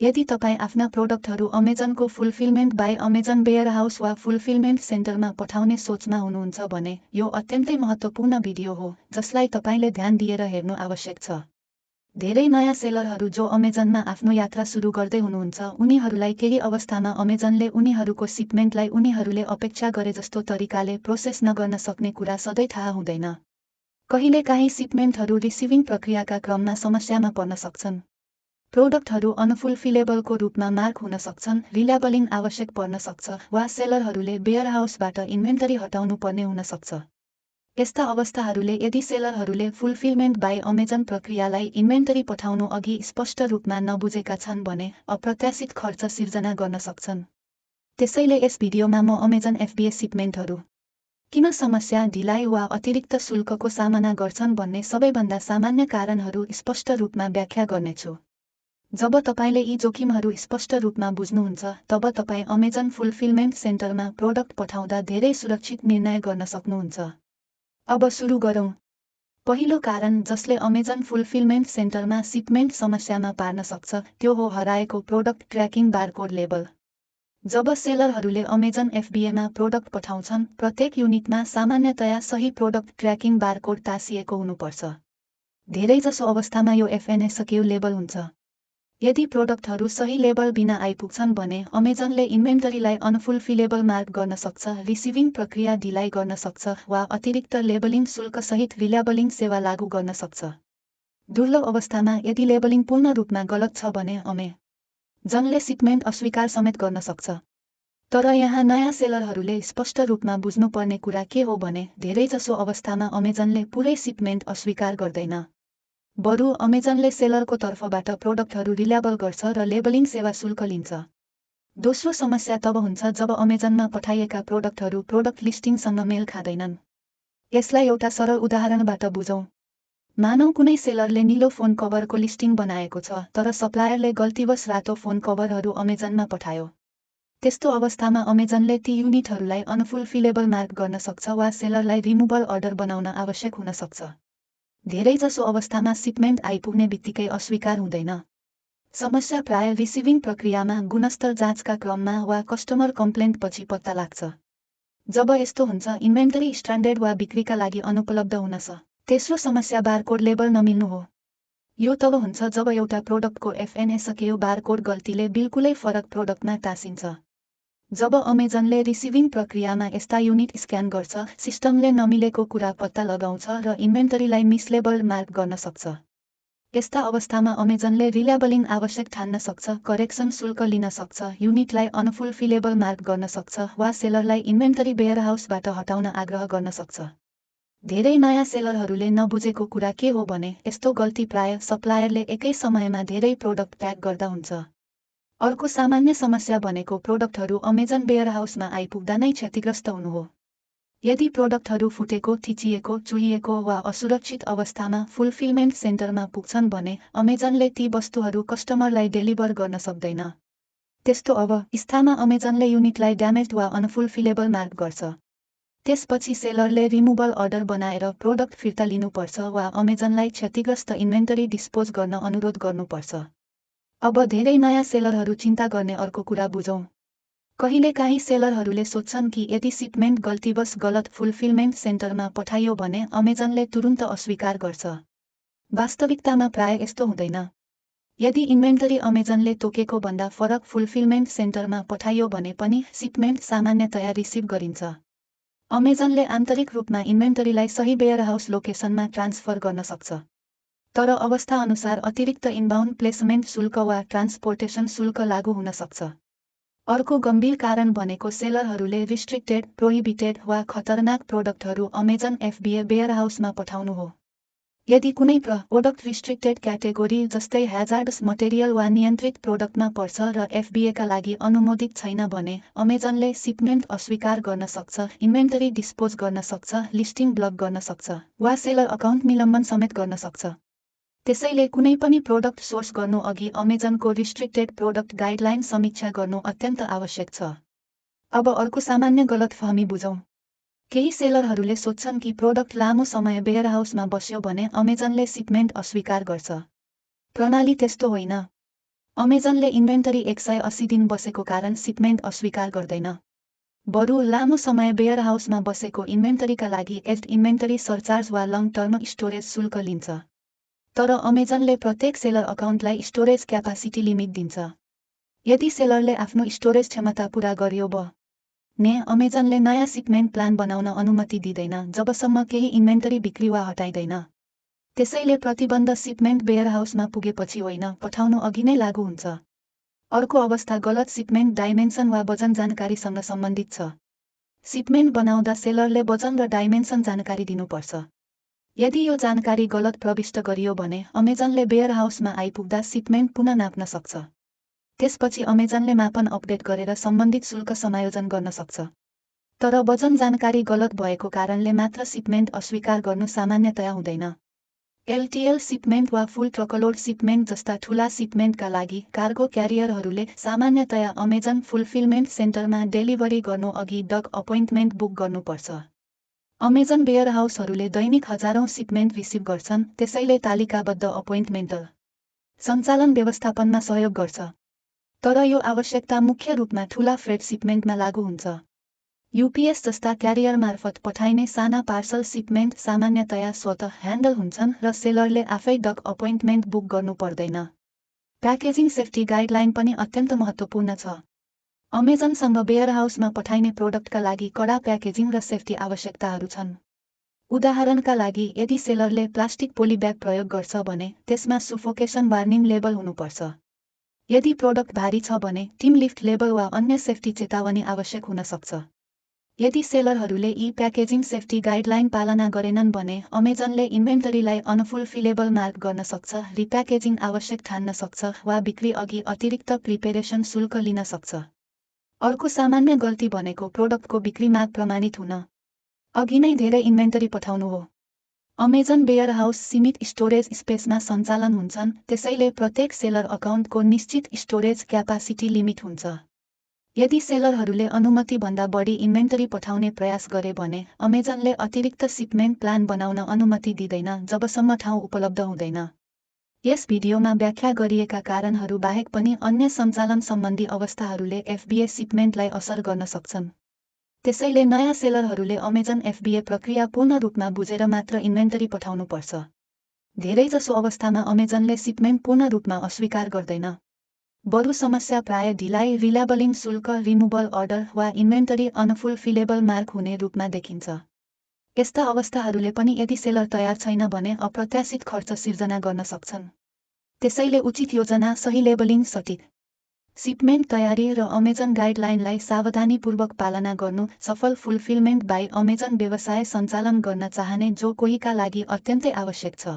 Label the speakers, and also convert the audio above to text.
Speaker 1: यदि तपाईँ आफ्ना प्रोडक्टहरू अमेजनको फुलफिलमेन्ट बाई अमेजन वेयरहाउस वा फुलफिलमेन्ट सेन्टरमा पठाउने सोचमा हुनुहुन्छ भने यो अत्यन्तै महत्त्वपूर्ण भिडियो हो जसलाई तपाईँले ध्यान दिएर हेर्नु आवश्यक छ। धेरै नयाँ सेलरहरू जो अमेजनमा आफ्नो यात्रा सुरु गर्दै हुनुहुन्छ उनीहरूलाई केही अवस्थामा अमेजनले उनीहरूको सिपमेन्टलाई उनीहरूले अपेक्षा गरे जस्तो तरिकाले प्रोसेस नगर्न सक्ने कुरा सधैँ थाहा हुँदैन। कहिलेकाहीँ सिपमेन्टहरू रिसिभिङ प्रक्रियाका क्रममा समस्यामा पर्न सक्छन्। प्रोडक्टहरू अनफुलफिलेबलको रूपमा मार्क हुन सक्छन्, रिल्याबलिङ आवश्यक पर्न सक्छ वा सेलरहरूले वेयरहाउसबाट इन्भेन्टरी हटाउनु पर्ने हुन सक्छ। यस्ता अवस्थाहरूले यदि सेलरहरूले फुलफिलमेन्ट बाई अमेजन प्रक्रियालाई इन्भेन्टरी पठाउनु अघि स्पष्ट रूपमा नबुझेका छन् भने अप्रत्याशित खर्च सिर्जना गर्न सक्छन्। त्यसैले यस भिडियोमा म अमेजन FBA सिपमेन्टहरू किन समस्या, ढिलाइ वा अतिरिक्त शुल्कको सामना गर्छन् भन्ने सबैभन्दा सामान्य कारणहरू स्पष्ट रूपमा व्याख्या गर्नेछु। जब तपाईले यी जोखिमहरू स्पष्ट रूपमा बुझ्नुहुन्छ तब तपाईँ अमेजन फुलफिलमेन्ट सेन्टरमा प्रोडक्ट पठाउँदा धेरै सुरक्षित निर्णय गर्न सक्नुहुन्छ। अब सुरु गरौँ। पहिलो कारण जसले अमेजन फुलफिलमेन्ट सेन्टरमा सिपमेन्ट समस्यामा पार्न सक्छ त्यो हो हराएको प्रोडक्ट ट्र्याकिङ बारकोड लेबल। जब सेलरहरूले अमेजन FBAमा प्रोडक्ट पठाउँछन् प्रत्येक युनिटमा सामान्यतया सही प्रोडक्ट ट्र्याकिङ बारकोड टाँसिएको हुनुपर्छ। धेरैजसो अवस्थामा यो FNSKU लेबल हुन्छ। यदि प्रोडक्टहरू सही लेबल बिना आइपुग्छन् भने अमेजनले इन्भेन्टरीलाई अनफुलफिलेबल मार्क गर्न सक्छ, रिसिभिङ प्रक्रिया ढिलाइ गर्न सक्छ वा अतिरिक्त लेबलिङ शुल्कसहित रिल्याबलिङ सेवा लागू गर्न सक्छ। दुर्लभ अवस्थामा यदि लेबलिङ पूर्ण रूपमा गलत छ भने अमेजनले सिपमेन्ट अस्वीकार समेत गर्न सक्छ। तर यहाँ नयाँ सेलरहरूले स्पष्ट रूपमा बुझ्नुपर्ने कुरा के हो भने धेरैजसो अवस्थामा अमेजनले पुरै सिपमेन्ट अस्वीकार गर्दैन। बरु अमेजनले सेलरको तर्फबाट प्रोडक्टहरू रिल्याबल गर्छ र लेबलिङ सेवा शुल्क लिन्छ। दोस्रो समस्या तब हुन्छ जब अमेजनमा पठाइएका प्रोडक्टहरू प्रोडक्ट लिस्टिङसँग मेल खाँदैनन्। यसलाई एउटा सरल उदाहरणबाट बुझौँ। मानौँ कुनै सेलरले नीलो फोन कभरको लिस्टिङ बनाएको छ तर सप्लायरले गल्तीवश रातो फोन कभरहरू अमेजनमा पठायो। त्यस्तो अवस्थामा अमेजनले ती युनिटहरूलाई अनफुलफिलेबल मार्क गर्न सक्छ वा सेलरलाई रिमुभल अर्डर बनाउन आवश्यक हुन सक्छ। धेरैजसो अवस्थामा सिपमेन्ट आइपुग्ने बित्तिकै अस्वीकार हुँदैन। समस्या प्राय रिसिभिङ प्रक्रियामा, गुणस्तर जाँचका क्रममा वा कस्टमर कम्प्लेन्ट पछि पत्ता लाग्छ। जब यस्तो हुन्छ इन्भेन्टरी स्ट्यान्डर्ड वा बिक्रीका लागि अनुपलब्ध हुन सक्छ। तेस्रो समस्या बारकोड लेबल नमिल्नु हो। यो तब हुन्छ जब एउटा प्रोडक्टको FNSKU बारकोड गल्तीले बिल्कुलै फरक प्रोडक्टमा टाँसिन्छ। जब अमेजनले रिसिभिङ प्रक्रियामा यस्ता युनिट स्क्यान गर्छ, सिस्टमले नमिलेको कुरा पत्ता लगाउँछ र इन्भेन्टरीलाई मिसलेबल मार्क गर्न सक्छ। यस्ता अवस्थामा अमेजनले रिल्याबलिङ आवश्यक ठान्न सक्छ, करेक्सन शुल्क लिन सक्छ, युनिटलाई अनफुलफिलेबल मार्क गर्न सक्छ वा सेलरलाई इन्भेन्टरी वेयरहाउसबाट हटाउन आग्रह गर्न सक्छ। धेरै नयाँ सेलरहरूले नबुझेको कुरा के हो भने यस्तो गल्ती प्राय सप्लायरले एकै समयमा धेरै प्रोडक्ट प्याक गर्दा हुन्छ। अर्को सामान्य समस्या भनेको प्रोडक्टहरू अमेजन वेयरहाउसमा आइपुग्दा नै क्षतिग्रस्त हुनु हो। यदि प्रोडक्टहरू फुटेको, थिचिएको, चुहिएको वा असुरक्षित अवस्थामा फुलफिलमेन्ट सेन्टरमा पुग्छन् भने अमेजनले ती वस्तुहरू कस्टमरलाई डेलिभर गर्न सक्दैन। त्यस्तो अवस्थामा अमेजनले युनिटलाई ड्यामेज्ड वा अनफुलफिलेबल मार्क गर्छ। त्यसपछि सेलरले रिमुभल अर्डर बनाएर प्रोडक्ट फिर्ता लिनुपर्छ वा अमेजनलाई क्षतिग्रस्त इन्भेन्टरी डिस्पोज गर्न अनुरोध गर्नुपर्छ। अब धेरै नयाँ सेलरहरू चिन्ता गर्ने अर्को कुरा बुझौँ। कहिलेकाहीँ सेलरहरूले सोच्छन् कि यदि सिपमेन्ट गल्तीवश गलत फुलफिलमेन्ट सेन्टरमा पठाइयो भने अमेजनले तुरुन्त अस्वीकार गर्छ। वास्तविकतामा प्राय यस्तो हुँदैन। यदि इन्भेन्टरी अमेजनले तोकेको भन्दा फरक फुलफिलमेन्ट सेन्टरमा पठाइयो भने पनि सिपमेन्ट सामान्यतया रिसिभ गरिन्छ। अमेजनले आन्तरिक रूपमा इन्भेन्टरीलाई सही वेयरहाउस लोकेसनमा ट्रान्सफर गर्न सक्छ। तर अवस्था अनुसार अतिरिक्त इनबाउन्ड प्लेसमेन्ट शुल्क वा ट्रान्सपोर्टेसन शुल्क लागू हुन सक्छ। अर्को गम्भीर कारण भनेको सेलरहरूले रिस्ट्रिक्टेड, प्रोहिबिटेड वा खतरनाक प्रोडक्टहरू अमेजन FBA वेयरहाउसमा पठाउनु हो। यदि कुनै प्रोडक्ट रिस्ट्रिक्टेड क्याटेगोरी जस्तै ह्याजार्डस मटेरियल वा नियन्त्रित प्रोडक्टमा पर्छ र FBAका लागि अनुमोदित छैन भने अमेजनले सिपमेन्ट अस्वीकार गर्न सक्छ, इन्भेन्टरी डिस्पोज गर्न सक्छ, लिस्टिङ ब्लक गर्न सक्छ वा सेलर अकाउन्ट निलम्बन समेत गर्न सक्छ। त्यसैले कुनै पनि प्रोडक्ट सोर्स गर्नु अघि अमेजनको रिस्ट्रिक्टेड प्रोडक्ट गाइडलाइन समीक्षा गर्नु अत्यन्त आवश्यक छ। अब अर्को सामान्य गलतफहमी बुझौँ। केही सेलरहरूले सोच्छन् कि प्रोडक्ट लामो समय वेयरहाउसमा बस्यो भने अमेजनले सिपमेन्ट अस्वीकार गर्छ। प्रणाली त्यस्तो होइन। अमेजनले इन्भेन्टरी 180 दिन बसेको कारण सिपमेन्ट अस्वीकार गर्दैन। बरु लामो समय वेयरहाउसमा बसेको इन्भेन्टरीका लागि एज्ड इन्भेन्टरी सरचार्ज वा लङ टर्म स्टोरेज शुल्क लिन्छ। तर अमेजनले प्रत्येक सेलर अकाउन्टलाई स्टोरेज क्यापासिटी लिमिट दिन्छ। यदि सेलरले आफ्नो स्टोरेज क्षमता पूरा गर्यो भने अमेजनले नयाँ सिपमेन्ट प्लान बनाउन अनुमति दिँदैन जबसम्म केही इन्भेन्टरी बिक्री वा हटाइँदैन। त्यसैले प्रतिबन्ध सिपमेन्ट वेयरहाउसमा पुगेपछि होइन, पठाउनु अघि नै लागू हुन्छ। अर्को अवस्था गलत सिपमेन्ट डाइमेन्सन वा वजन जानकारीसँग सम्बन्धित छ। सिपमेन्ट बनाउँदा सेलरले वजन र डाइमेन्सन जानकारी दिनुपर्छ। यदि यो जानकारी गलत प्रविष्ट गरियो भने अमेजनले वेयरहाउसमा आइपुग्दा सिपमेन्ट पुनः नाप्न सक्छ। त्यसपछि अमेजनले मापन अपडेट गरेर सम्बन्धित शुल्क समायोजन गर्न सक्छ। तर वजन जानकारी गलत भएको कारणले मात्र सिपमेन्ट अस्वीकार गर्नु सामान्यतया हुँदैन। LTL सिपमेन्ट वा फुल ट्रकलोड सिपमेन्ट जस्ता ठूला सिपमेन्टका लागि कार्गो क्यारियरहरूले सामान्यतया अमेजन फुलफिलमेन्ट सेन्टरमा डेलिभरी गर्नु अघि डक अपोइन्टमेन्ट बुक गर्नुपर्छ। अमेजन वेयरहाउसहरूले दैनिक हजारौं सिपमेन्ट रिसिभ गर्छन्, त्यसैले तालिकाबद्ध अपोइन्टमेन्ट सञ्चालन व्यवस्थापनमा सहयोग गर्छ। तर यो आवश्यकता मुख्य रूपमा ठूला फ्रेट सिपमेन्टमा लागू हुन्छ। UPS जस्ता क्यारियर मार्फत पठाइने साना पार्सल सिपमेन्ट सामान्यतया स्वतः ह्यान्डल हुन्छन् र सेलरले आफै डक अपोइन्टमेन्ट बुक गर्नु पर्दैन। प्याकेजिङ सेफ्टी गाइडलाइन पनि अत्यन्त महत्त्वपूर्ण छ। अमेजनसँग वेयरहाउसमा पठाइने प्रोडक्टका लागि कडा प्याकेजिङ र सेफ्टी आवश्यकताहरू छन्। उदाहरणका लागि, यदि सेलरले प्लास्टिक पोलिब्याग प्रयोग गर्छ भने त्यसमा सुफोकेसन वार्निङ लेबल हुनुपर्छ। यदि प्रोडक्ट भारी छ भने टिम लिफ्ट लेबल वा अन्य सेफ्टी चेतावनी आवश्यक हुन सक्छ। यदि सेलरहरूले यी प्याकेजिङ सेफ्टी गाइडलाइन पालना गरेनन् भने अमेजनले इन्भेन्टरीलाई अनफुलफिलेबल मार्क गर्न सक्छ, रिप्याकेजिङ आवश्यक ठान्न सक्छ वा बिक्री अघि अतिरिक्त प्रिपेरेसन शुल्क लिन सक्छ। अर्को सामान्य गल्ती भनेको प्रोडक्टको बिक्री माग प्रमाणित हुन अघि नै धेरै इन्भेन्टरी पठाउनु हो। अमेजन वेयरहाउस सीमित स्टोरेज स्पेसमा सञ्चालन हुन्छन्, त्यसैले प्रत्येक सेलर अकाउन्टको निश्चित स्टोरेज क्यापासिटी लिमिट हुन्छ। यदि सेलरहरूले अनुमतिभन्दा बढी इन्भेन्टरी पठाउने प्रयास गरे भने अमेजनले अतिरिक्त सिपमेन्ट प्लान बनाउन अनुमति दिँदैन जबसम्म ठाउँ उपलब्ध हुँदैन। यस भिडियोमा व्याख्या गरिएका कारणहरू बाहेक पनि अन्य सञ्चालन सम्बन्धी अवस्थाहरूले FBA सिपमेन्टलाई असर गर्न सक्छन्। त्यसैले नयाँ सेलरहरूले अमेजन FBA प्रक्रिया पूर्ण रूपमा बुझेर मात्र इन्भेन्टरी पठाउनुपर्छ। धेरैजसो अवस्थामा अमेजनले सिपमेन्ट पूर्ण रूपमा अस्वीकार गर्दैन। बरु समस्या प्राय ढिलाइ, रिल्याबलिङ शुल्क, रिमुभल अर्डर वा इन्भेन्टरी अनफुलफिलेबल मार्क हुने रूपमा देखिन्छ। यस्ता अवस्थाहरूले पनि यदि सेलर तयार छैन भने अप्रत्याशित खर्च सिर्जना गर्न सक्छन्। त्यसैले उचित योजना, सही लेबलिङ, सटिक सिपमेन्ट तयारी र अमेजन गाइडलाइनलाई सावधानीपूर्वक पालना गर्नु सफल फुलफिलमेन्ट बाइ अमेजन व्यवसाय सञ्चालन गर्न चाहने जो कोहीका लागि अत्यन्तै आवश्यक छ।